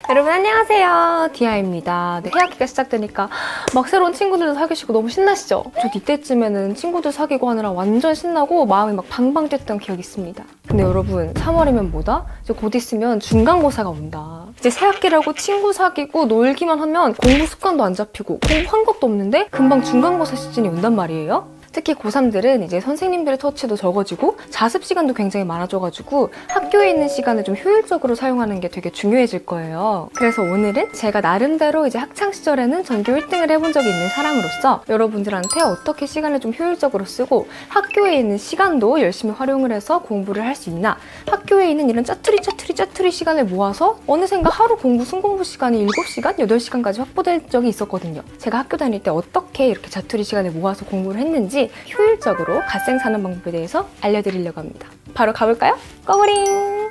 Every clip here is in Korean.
여러분 안녕하세요, 디아입니다. 네, 해학기가 시작되니까 막 새로운 친구들도 사귀시고 너무 신나시죠? 저 이때쯤에는 친구들 사귀고 하느라 완전 신나고 마음이 막 방방 뛰었던 기억이 있습니다. 근데 여러분 3월이면 뭐다? 이제 곧 있으면 중간고사가 온다. 이제 새학기라고 친구 사귀고 놀기만 하면 공부 습관도 안 잡히고 공부한 것도 없는데 금방 중간고사 시즌이 온단 말이에요. 특히 고3들은 이제 선생님들의 터치도 적어지고 자습 시간도 굉장히 많아져가지고 학교에 있는 시간을 좀 효율적으로 사용하는 게 되게 중요해질 거예요. 그래서 오늘은 제가 나름대로 이제 학창시절에는 전교 1등을 해본 적이 있는 사람으로서 여러분들한테 어떻게 시간을 좀 효율적으로 쓰고 학교에 있는 시간도 열심히 활용을 해서 공부를 할 수 있나, 학교에 있는 이런 짜투리 시간을 모아서 어느샌가 하루 공부 순공부 시간이 7시간, 8시간까지 확보될 적이 있었거든요. 제가 학교 다닐 때 어떻게 이렇게 자투리 시간을 모아서 공부를 했는지 효율적으로 갓생 사는 방법에 대해서 알려드리려고 합니다. 바로 가볼까요? 꺼버링!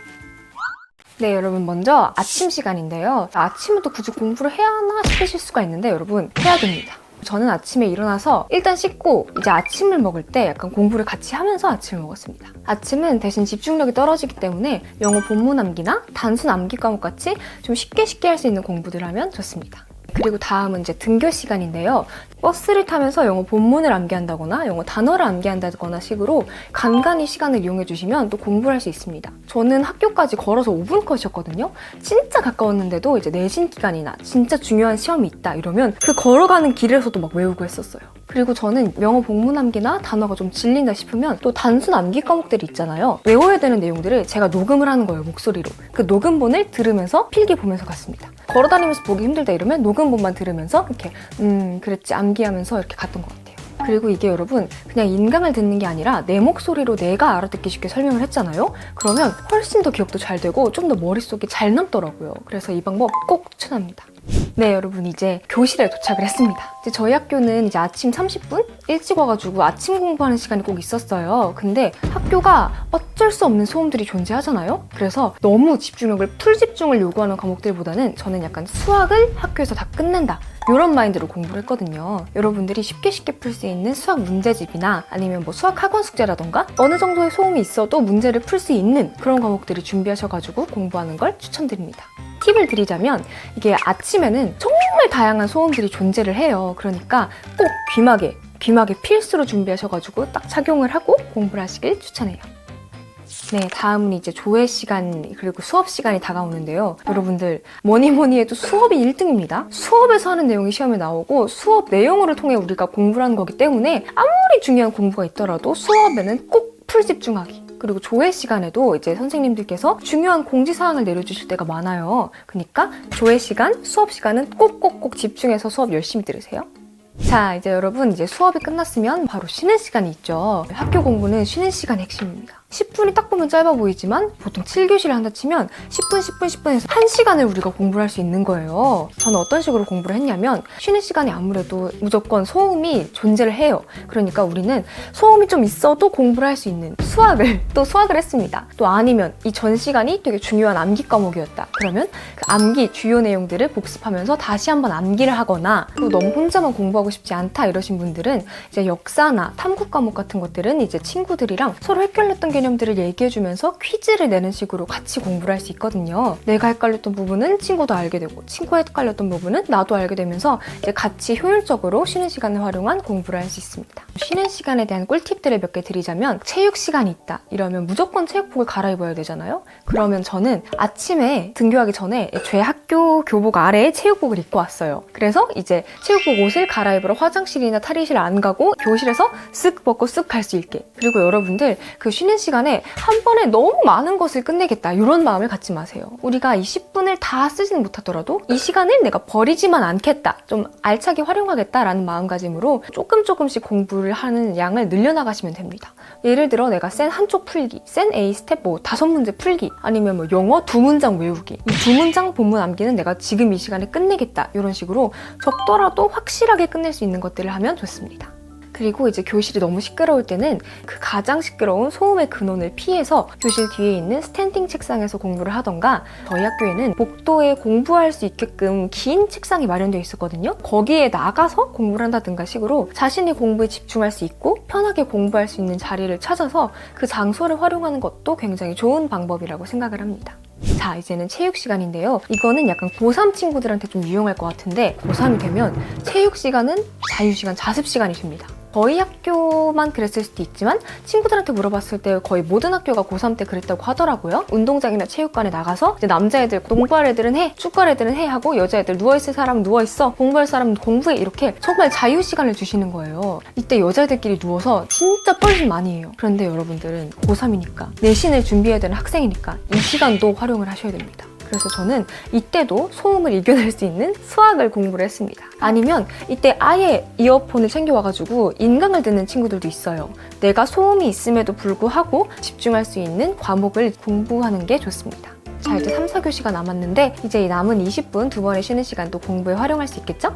네, 여러분 먼저 아침 시간인데요. 아침부터 굳이 공부를 해야 하나 싶으실 수가 있는데 여러분 해야 됩니다. 저는 아침에 일어나서 일단 씻고 이제 아침을 먹을 때 약간 공부를 같이 하면서 아침을 먹었습니다. 아침은 대신 집중력이 떨어지기 때문에 영어 본문 암기나 단순 암기 과목 같이 좀 쉽게 할 수 있는 공부들 하면 좋습니다. 그리고 다음은 이제 등교 시간인데요. 버스를 타면서 영어 본문을 암기한다거나 영어 단어를 암기한다거나 식으로 간간히 시간을 이용해 주시면 또 공부를 할 수 있습니다. 저는 학교까지 걸어서 5분 컷이었거든요. 진짜 가까웠는데도 이제 내신 기간이나 진짜 중요한 시험이 있다 이러면 그 걸어가는 길에서도 막 외우고 했었어요. 그리고 저는 영어 본문 암기나 단어가 좀 질린다 싶으면 또 단순 암기 과목들이 있잖아요. 외워야 되는 내용들을 제가 녹음을 하는 거예요, 목소리로. 그 녹음본을 들으면서 필기 보면서 갔습니다. 걸어다니면서 보기 힘들다 이러면 녹음본만 들으면서 이렇게 그랬지 암기하면서 이렇게 갔던 것 같아요. 그리고 이게 여러분 그냥 인강을 듣는 게 아니라 내 목소리로 내가 알아듣기 쉽게 설명을 했잖아요. 그러면 훨씬 더 기억도 잘 되고 좀 더 머릿속에 잘 남더라고요. 그래서 이 방법 꼭 추천합니다. 네, 여러분 이제 교실에 도착을 했습니다. 이제 저희 학교는 이제 아침 30분 일찍 와가지고 아침 공부하는 시간이 꼭 있었어요. 근데 학교가 어쩔 수 없는 소음들이 존재하잖아요. 그래서 너무 풀 집중을 요구하는 과목들보다는 저는 약간 수학을 학교에서 다 끝낸다, 이런 마인드로 공부를 했거든요. 여러분들이 쉽게 풀 수 있는 수학 문제집이나 아니면 뭐 수학 학원 숙제라던가 어느 정도의 소음이 있어도 문제를 풀 수 있는 그런 과목들을 준비하셔가지고 공부하는 걸 추천드립니다. 팁을 드리자면 이게 아침에는 정말 다양한 소음들이 존재를 해요. 그러니까 꼭 귀마개 필수로 준비하셔가지고 딱 착용을 하고 공부를 하시길 추천해요. 네, 다음은 이제 조회 시간 그리고 수업 시간이 다가오는데요. 여러분들 뭐니 해도 수업이 1등입니다. 수업에서 하는 내용이 시험에 나오고 수업 내용을 통해 우리가 공부를 하는 거기 때문에 아무리 중요한 공부가 있더라도 수업에는 꼭 풀 집중하기. 그리고 조회 시간에도 이제 선생님들께서 중요한 공지사항을 내려주실 때가 많아요. 그러니까 조회 시간, 수업 시간은 꼭 집중해서 수업 열심히 들으세요. 자, 이제 여러분 이제 수업이 끝났으면 바로 쉬는 시간이 있죠. 학교 공부는 쉬는 시간이 핵심입니다. 10분이 딱 보면 짧아 보이지만 보통 7교시를 한다 치면 10분에서 1시간을 우리가 공부를 할 수 있는 거예요. 저는 어떤 식으로 공부를 했냐면 쉬는 시간에 아무래도 무조건 소음이 존재를 해요. 그러니까 우리는 소음이 좀 있어도 공부를 할 수 있는 수학을 했습니다. 또 아니면 이 전 시간이 되게 중요한 암기 과목이었다. 그러면 그 암기 주요 내용들을 복습하면서 다시 한번 암기를 하거나, 또 너무 혼자만 공부하고 싶지 않다 이러신 분들은 이제 역사나 탐구 과목 같은 것들은 이제 친구들이랑 서로 헷갈렸던 개념들을 얘기해주면서 퀴즈를 내는 식으로 같이 공부를 할 수 있거든요. 내가 헷갈렸던 부분은 친구도 알게 되고 친구가 헷갈렸던 부분은 나도 알게 되면서 이제 같이 효율적으로 쉬는 시간을 활용한 공부를 할 수 있습니다. 쉬는 시간에 대한 꿀팁들을 몇 개 드리자면, 체육 시간이 있다 이러면 무조건 체육복을 갈아입어야 되잖아요. 그러면 저는 아침에 등교하기 전에 제 학교 교복 아래에 체육복을 입고 왔어요. 그래서 이제 체육복 옷을 갈아입으러 화장실이나 탈의실 안 가고 교실에서 쓱 벗고 쓱 갈 수 있게. 그리고 여러분들 그 쉬는 시간에 한 번에 너무 많은 것을 끝내겠다 이런 마음을 갖지 마세요. 우리가 이 10분을 다 쓰지는 못하더라도 이 시간을 내가 버리지만 않겠다, 좀 알차게 활용하겠다라는 마음가짐으로 조금씩 공부를 하는 양을 늘려나가시면 됩니다. 예를 들어 내가 센 한쪽 풀기, 센 A 스텝 뭐 5문제 풀기, 아니면 뭐 영어 2문장 외우기, 이 2문장 본문 암기는 내가 지금 이 시간에 끝내겠다, 이런 식으로 적더라도 확실하게 끝낼 수 있는 것들을 하면 좋습니다. 그리고 이제 교실이 너무 시끄러울 때는 그 가장 시끄러운 소음의 근원을 피해서 교실 뒤에 있는 스탠딩 책상에서 공부를 하던가, 저희 학교에는 복도에 공부할 수 있게끔 긴 책상이 마련되어 있었거든요. 거기에 나가서 공부를 한다든가 식으로 자신이 공부에 집중할 수 있고 편하게 공부할 수 있는 자리를 찾아서 그 장소를 활용하는 것도 굉장히 좋은 방법이라고 생각을 합니다. 자, 이제는 체육 시간인데요. 이거는 약간 고3 친구들한테 좀 유용할 것 같은데 고3이 되면 체육 시간은 자유시간, 자습시간이 됩니다. 저희 학교만 그랬을 수도 있지만 친구들한테 물어봤을 때 거의 모든 학교가 고3 때 그랬다고 하더라고요. 운동장이나 체육관에 나가서 이제 남자애들 농구할 애들은 해, 축구할 애들은 해 하고 여자애들 누워있을 사람은 누워있어, 공부할 사람은 공부해 이렇게 정말 자유시간을 주시는 거예요. 이때 여자애들끼리 누워서 진짜 뻘짓 많이 해요. 그런데 여러분들은 고3이니까 내신을 준비해야 되는 학생이니까 이 시간도 활용을 하셔야 됩니다. 그래서 저는 이때도 소음을 이겨낼 수 있는 수학을 공부를 했습니다. 아니면 이때 아예 이어폰을 챙겨와가지고 인강을 듣는 친구들도 있어요. 내가 소음이 있음에도 불구하고 집중할 수 있는 과목을 공부하는 게 좋습니다. 자, 이제 3, 4교시가 남았는데 이제 이 남은 20분 두 번의 쉬는 시간도 공부에 활용할 수 있겠죠?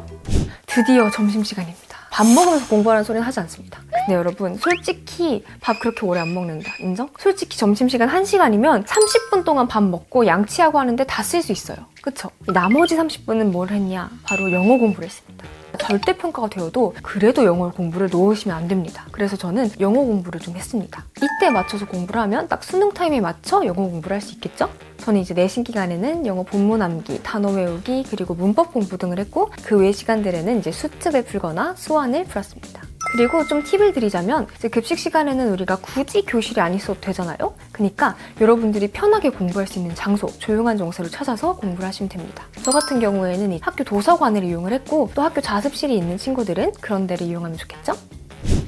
드디어 점심시간입니다. 밥 먹으면서 공부하는 소리는 하지 않습니다. 근데 여러분 솔직히 밥 그렇게 오래 안 먹는다. 인정? 솔직히 점심시간 1시간이면 30분 동안 밥 먹고 양치하고 하는데 다 쓸 수 있어요. 그쵸? 나머지 30분은 뭘 했냐? 바로 영어 공부를 했습니다. 절대평가가 되어도 그래도 영어 공부를 놓으시면 안 됩니다. 그래서 저는 영어 공부를 좀 했습니다. 이때 맞춰서 공부를 하면 딱 수능 타임에 맞춰 영어 공부를 할 수 있겠죠? 저는 이제 내신 기간에는 영어 본문 암기, 단어 외우기, 그리고 문법 공부 등을 했고 그 외 시간들에는 이제 수특을 풀거나 수완을 풀었습니다. 그리고 좀 팁을 드리자면 이제 급식 시간에는 우리가 굳이 교실에 안 있어도 되잖아요? 그러니까 여러분들이 편하게 공부할 수 있는 장소, 조용한 장소를 찾아서 공부를 하시면 됩니다. 저 같은 경우에는 이 학교 도서관을 이용을 했고 또 학교 자습실이 있는 친구들은 그런 데를 이용하면 좋겠죠?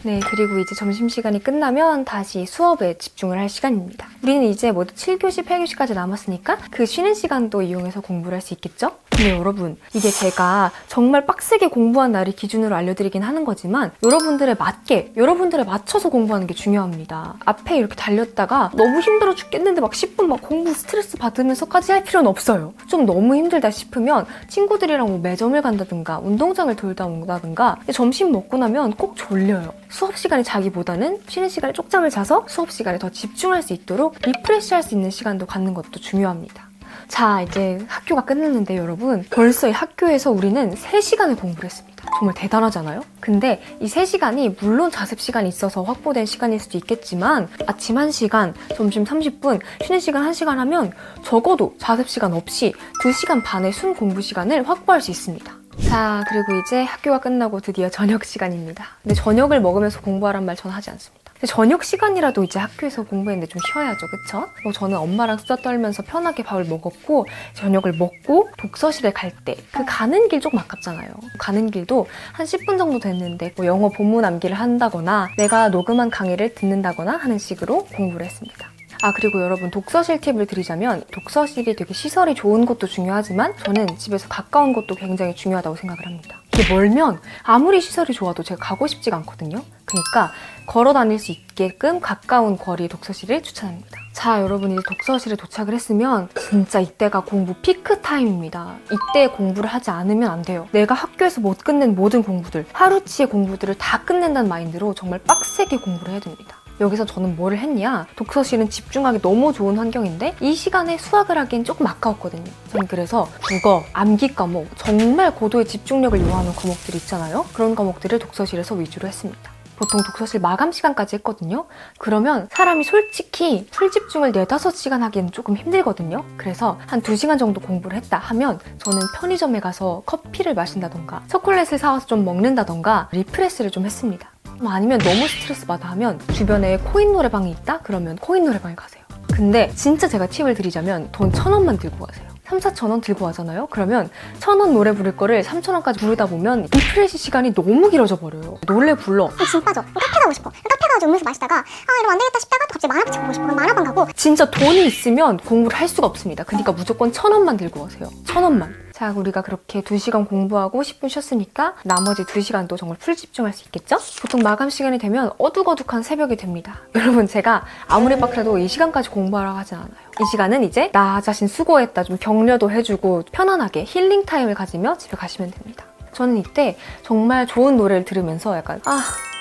네, 그리고 이제 점심시간이 끝나면 다시 수업에 집중을 할 시간입니다. 우리는 이제 모두 7교시, 8교시까지 남았으니까 그 쉬는 시간도 이용해서 공부를 할 수 있겠죠? 근데 여러분, 이게 제가 정말 빡세게 공부한 날을 기준으로 알려드리긴 하는 거지만 여러분들에 맞게, 여러분들에 맞춰서 공부하는 게 중요합니다. 앞에 이렇게 달렸다가 너무 힘들어 죽겠는데 막 10분 막 공부 스트레스 받으면서까지 할 필요는 없어요. 좀 너무 힘들다 싶으면 친구들이랑 뭐 매점을 간다든가 운동장을 돌다 온다든가 점심 먹고 나면 꼭 졸려요. 수업 시간에 자기보다는 쉬는 시간에 쪽잠을 자서 수업 시간에 더 집중할 수 있도록 리프레시할 수 있는 시간도 갖는 것도 중요합니다. 자, 이제 학교가 끝났는데 여러분 벌써 이 학교에서 우리는 3시간을 공부를 했습니다. 정말 대단하잖아요? 근데 이 3시간이 물론 자습 시간이 있어서 확보된 시간일 수도 있겠지만 아침 1시간, 점심 30분, 쉬는 시간 1시간 하면 적어도 자습 시간 없이 2시간 반의 순 공부 시간을 확보할 수 있습니다. 자, 그리고 이제 학교가 끝나고 드디어 저녁 시간입니다. 근데 저녁을 먹으면서 공부하란 말 저는 하지 않습니다. 근데 저녁 시간이라도 이제 학교에서 공부했는데 좀 쉬어야죠, 그쵸? 뭐 저는 엄마랑 수다 떨면서 편하게 밥을 먹었고 저녁을 먹고 독서실에 갈 때 그 가는 길 조금 아깝잖아요. 가는 길도 한 10분 정도 됐는데 뭐 영어 본문 암기를 한다거나 내가 녹음한 강의를 듣는다거나 하는 식으로 공부를 했습니다. 아, 그리고 여러분 독서실 팁을 드리자면 독서실이 되게 시설이 좋은 것도 중요하지만 저는 집에서 가까운 것도 굉장히 중요하다고 생각을 합니다. 이게 멀면 아무리 시설이 좋아도 제가 가고 싶지가 않거든요. 그러니까 걸어 다닐 수 있게끔 가까운 거리의 독서실을 추천합니다. 자, 여러분 이제 독서실에 도착을 했으면 진짜 이때가 공부 피크 타임입니다. 이때 공부를 하지 않으면 안 돼요. 내가 학교에서 못 끝낸 모든 공부들, 하루치의 공부들을 다 끝낸다는 마인드로 정말 빡세게 공부를 해야 됩니다. 여기서 저는 뭐를 했냐? 독서실은 집중하기 너무 좋은 환경인데 이 시간에 수학을 하기엔 조금 아까웠거든요. 저는 그래서 국어, 암기 과목, 정말 고도의 집중력을 요하는 과목들이 있잖아요. 그런 과목들을 독서실에서 위주로 했습니다. 보통 독서실 마감 시간까지 했거든요. 그러면 사람이 솔직히 풀집중을 4, 5시간 하기에는 조금 힘들거든요. 그래서 한 2시간 정도 공부를 했다 하면 저는 편의점에 가서 커피를 마신다던가 초콜릿을 사와서 좀 먹는다던가 리프레시를 좀 했습니다. 아니면 너무 스트레스 받아 하면 주변에 코인 노래방이 있다? 그러면 코인 노래방에 가세요. 근데 진짜 제가 팁을 드리자면 돈 1,000원만 들고 가세요. 3,4,000원 들고 가잖아요? 그러면 1,000원 노래 부를 거를 3,000원까지 부르다 보면 리프레시 시간이 너무 길어져 버려요. 노래 불러. 진 빠져. 카페 가고 싶어. 카페 가서 음료수 마시다가 이러면 안 되겠다 싶다가 갑자기 만화책 보고 싶어. 그럼 만화방 가고. 진짜 돈이 있으면 공부를 할 수가 없습니다. 그러니까 무조건 1,000원만 들고 가세요. 1,000원만. 자, 우리가 그렇게 2시간 공부하고 10분 쉬었으니까 나머지 2시간도 정말 풀 집중할 수 있겠죠? 보통 마감 시간이 되면 어둑어둑한 새벽이 됩니다. 여러분 제가 아무리 빡해도 이 시간까지 공부하라고 하진 않아요. 이 시간은 이제 나 자신 수고했다 좀 격려도 해주고 편안하게 힐링 타임을 가지며 집에 가시면 됩니다. 저는 이때 정말 좋은 노래를 들으면서 약간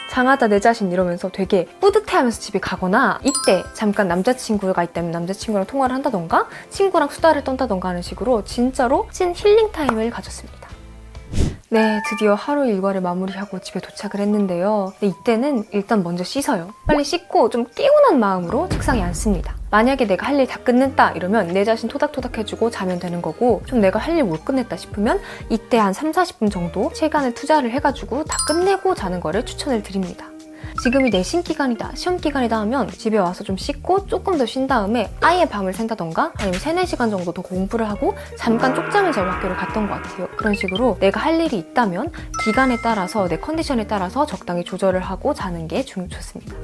장하다 내 자신 이러면서 되게 뿌듯해하면서 집에 가거나 이때 잠깐 남자친구가 있다면 남자친구랑 통화를 한다던가 친구랑 수다를 떤다던가 하는 식으로 진짜로 찐 힐링 타임을 가졌습니다. 네, 드디어 하루 일과를 마무리하고 집에 도착을 했는데요. 근데 이때는 일단 먼저 씻어요. 빨리 씻고 좀 개운한 마음으로 책상에 앉습니다. 만약에 내가 할 일 다 끝냈다 이러면 내 자신 토닥토닥 해주고 자면 되는 거고, 좀 내가 할 일 못 끝냈다 싶으면 이때 한 3-40분 정도 시간을 투자를 해가지고 다 끝내고 자는 거를 추천을 드립니다. 지금이 내신 기간이다, 시험 기간이다 하면 집에 와서 좀 씻고 조금 더 쉰 다음에 아예 밤을 샌다던가 아니면 3-4시간 정도 더 공부를 하고 잠깐 쪽잠을 자고 학교를 갔던 것 같아요. 그런 식으로 내가 할 일이 있다면 기간에 따라서 내 컨디션에 따라서 적당히 조절을 하고 자는 게 좋습니다.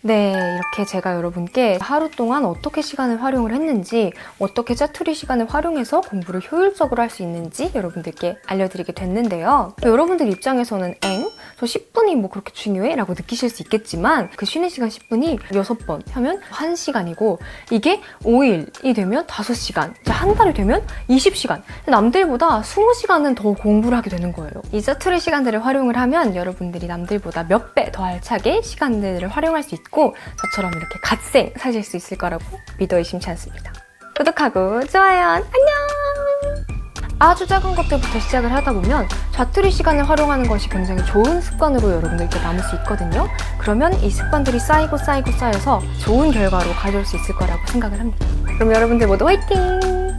네, 이렇게 제가 여러분께 하루 동안 어떻게 시간을 활용을 했는지, 어떻게 짜투리 시간을 활용해서 공부를 효율적으로 할 수 있는지 여러분들께 알려드리게 됐는데요. 여러분들 입장에서는 저 10분이 뭐 그렇게 중요해? 라고 느끼실 수 있겠지만 그 쉬는 시간 10분이 6번 하면 1시간이고 이게 5일이 되면 5시간, 한 달이 되면 20시간, 남들보다 20시간은 더 공부를 하게 되는 거예요. 이 짜투리 시간들을 활용을 하면 여러분들이 남들보다 몇 배 더 알차게 시간들을 활용할 수 있고 저처럼 이렇게 갓생 사실 수 있을 거라고 믿어 의심치 않습니다. 구독하고 좋아요, 안녕! 아주 작은 것들부터 시작을 하다 보면 자투리 시간을 활용하는 것이 굉장히 좋은 습관으로 여러분들께 남을 수 있거든요. 그러면 이 습관들이 쌓이고 쌓여서 좋은 결과로 가져올 수 있을 거라고 생각을 합니다. 그럼 여러분들 모두 화이팅!